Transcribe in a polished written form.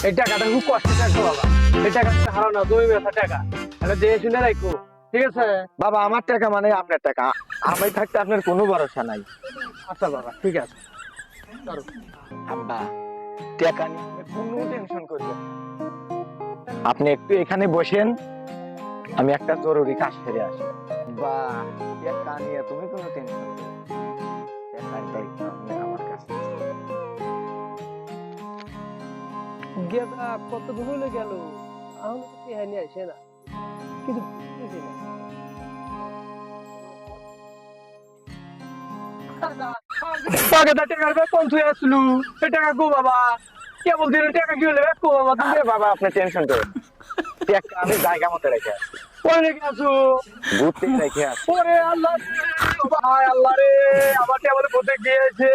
এই টাকাটা খুব কষ্টের টাকা বাবা। এই টাকাটা হারাও না, জমি বেচা টাকা। এটা দিয়ে শুনে রাখো, ঠিক আছে? বাবা আমার টাকা মানে আপনার টাকা, আমি থাকতে আপনার কোনো ভরসা নাই। আচ্ছা বাবা, ঠিক আছে। ধরো। আব্বা টাকা নিয়ে আপনি কোনো টেনশন করবেন না। আপনি একটু এখানে বসেন, আমি একটা জরুরি কাজ সেরে আসি। বা টাকা নিয়ে তুমি কোনো টেনশন করবে না। টাকার দায়িত্ব আপনি আমার কাছে। গেদা কত হলে গেল, এখন তো টেহা নিয়ে আসে না, কিন্তু বুঝতেছি না। গেদা টাকার ব্যাগ কোন তুই আসলু? এই টাকা গো বাবা, কেবল দিলে টাকা কি হলে ব্যাগ গো বাবা তুমি? আরে বাবা আপনি টেনশন করেন না। টাকা আমি জায়গা মতো রেখে আসি, ওরে রেখে আসো। ঘুরতে রেখে আসি। ওরে আল্লাহ রে, ভাই আল্লাহ রে, আমার কেবল কোথায় গিয়েছে।